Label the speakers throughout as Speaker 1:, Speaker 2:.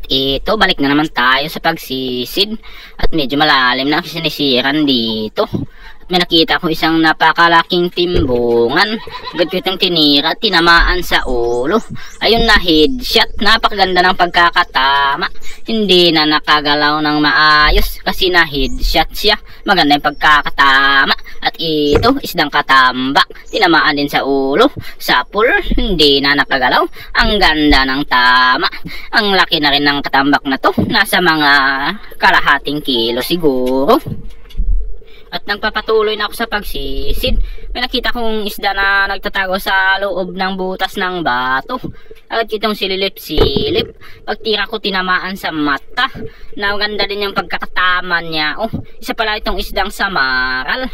Speaker 1: ito, balik na naman tayo sa pagsisid. At medyo malalim na sinisiran dito. At may nakita ko isang napakalaking timbungan. Agad ko itong tinira, tinamaan sa ulo. Ayun na, headshot. Napakaganda ng pagkakatama. Hindi na nakagalaw ng maayos kasi na headshot siya. Maganda yung pagkakatama. At ito, isdang katambak. Tinamaan din sa ulo. Sapul, hindi na nakagalaw. Ang ganda ng tama. Ang laki na rin ng katambak na to. Nasa mga kalahating kilo siguro. At nagpapatuloy na ako sa pagsisid. May nakita kong isda na nagtatago sa loob ng butas ng bato. Agad itong sililip-silip. Pagtira ko tinamaan sa mata. Maganda din yung pagkakatama niya. Oh, isa pala itong isdang samaral.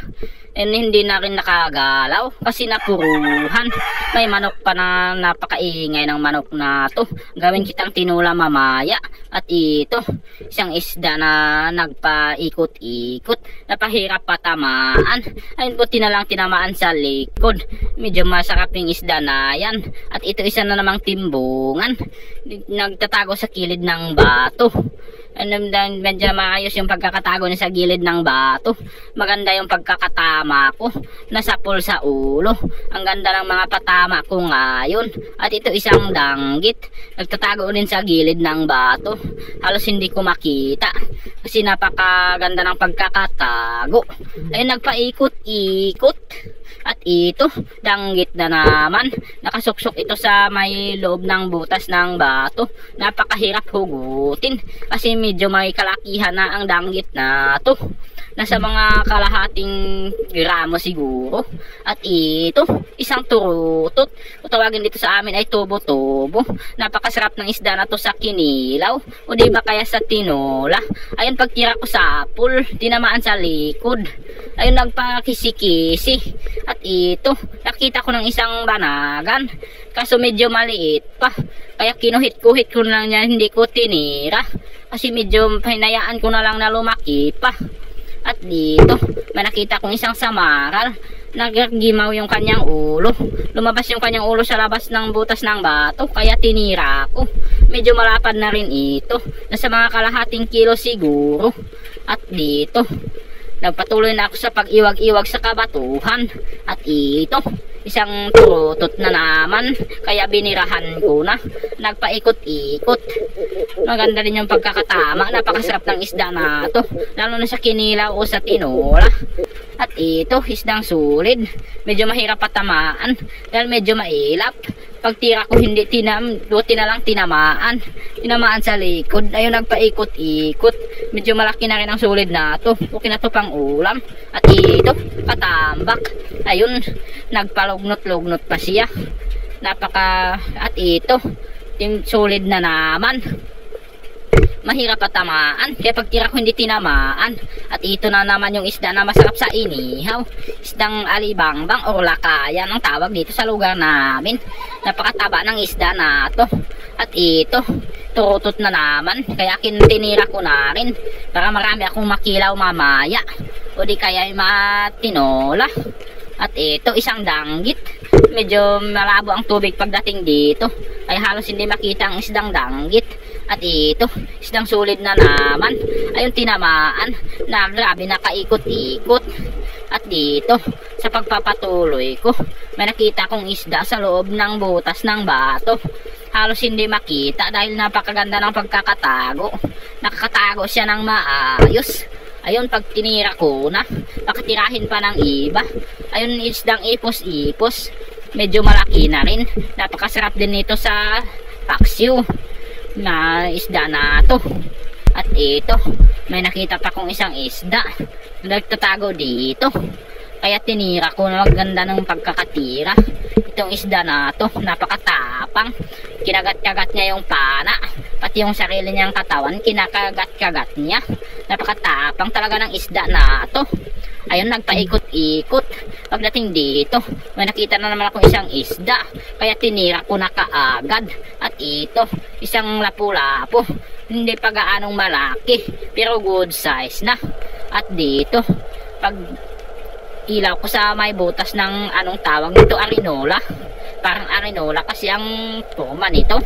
Speaker 1: And hindi na rin nakagalaw kasi napuruhan. May manok pa na napakaingay ng manok na to. Gawin kitang tinula mamaya. At ito, isang isda na nagpaikot-ikot. Napahirap patamaan. Ayun po, tinalang tinamaan sa likod. Medyo masarap yung isda na yan. At ito isa na namang timbungan. Nagtatago sa kilid ng bato. Medyo maayos yung pagkakatago niya sa gilid ng bato. Maganda yung pagkakatama ko. Nasapol sa ulo. Ang ganda ng mga patama ko ngayon. At ito isang danggit. Nagtatago din sa gilid ng bato. Halos hindi ko makita kasi napakaganda ng pagkakatago. Ayun, nagpaikot-ikot. At ito, danggit na naman. Nakasuksok ito sa may loob ng butas ng bato. Napakahirap hugutin kasi medyo may kalakihan na ang danggit na to. Nasa mga kalahating gramo siguro. At ito, isang turutot. O tawagin dito sa amin ay tubo-tubo. Napakasarap ng isda na to sa kinilaw. O diba kaya sa tinola. Ayun, pagtira ko sa pool, tinamaan sa likod. Ayun, nagpakisi-kisi. At ito, nakita ko ng isang banagan. Kaso medyo maliit pa. Kaya kinuhit-kuhit ko lang niya, hindi ko tinira. Kasi medyo hinayaan ko na lang na lumaki pa. At dito, may nakita kong isang samaral. Naggimaw yung kanyang ulo. Lumabas yung kanyang ulo sa labas ng butas ng bato. Kaya tinira ko. Medyo malapad na rin ito. Nasa mga kalahating kilo siguro. At dito, nagpatuloy na ako sa pag-iwag-iwag sa kabatuhan. At ito, isang turutot na naman. Kaya binirahan ko na. Nagpaikot-ikot. Maganda din yung pagkakatama. Napakasarap ng isda na to. Lalo na sa kinilaw o sa tinola. At ito, isdang sulid. Medyo mahirap patamaan. Dahil medyo mailap. Pagtira ko hindi buti na lang tinamaan. Tinamaan sa likod. Ayun, nagpaikot-ikot. Medyo malaki na rin ang sulid na to. Okay na to pang ulam. At ito, katambak. Ayun, nagpalugnot-lugnot pa siya. At ito, yung sulid na naman. Mahirap patamaan. Kaya pagtira ko hindi tinamaan. At ito na naman yung isda na masarap sa inihaw. Isdang alibangbang o lakayan ang tawag dito sa lugar namin. Napakataba ng isda na to. At ito, turutot na naman. Kaya tinira ko na rin. Para marami akong makilaw mamaya. O di kaya matinola. At ito, isang danggit. Medyo malabo ang tubig pagdating dito. Ay halos hindi makita ang isdang danggit. At ito, isdang sulid na naman. Ayun, tinamaan. Na grabe, nakaikot-ikot. At dito, sa pagpapatuloy ko, may nakita kong isda sa loob ng butas ng bato. Halos hindi makita dahil napakaganda ng pagkakatago. Nakakatago siya ng maayos. Ayun, pag tinira ko na, pakatirahin pa ng iba. Ayun, isdang ipos-ipos. Medyo malaki na rin. Napakasarap din nito sa paksiw na isda na to. At ito, may nakita pa kong isang isda. Nagtatago dito. Kaya tinira ko na maganda ng pagkakatira. Itong isda na to, napakatapang. Kinagat-kagat niya yung pana. Pati yung sarili niyang katawan, kinakagat-kagat niya. Napakatapang talaga ng isda na to. Ayun, nagpaikot-ikot. Pagdating dito, may nakita na naman ako isang isda. Kaya tinira ko na kaagad. At ito, isang lapu-lapo. Hindi pa gaanong malaki, pero good size na. At dito, pag ilaw ko sa may butas ng anong tawag nito, arinola. parang arenola kasi ang forma nito.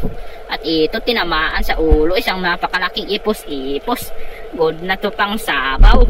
Speaker 1: At ito tinamaan sa ulo, isang napakalaking ipos-ipos. Good na to pang sabaw.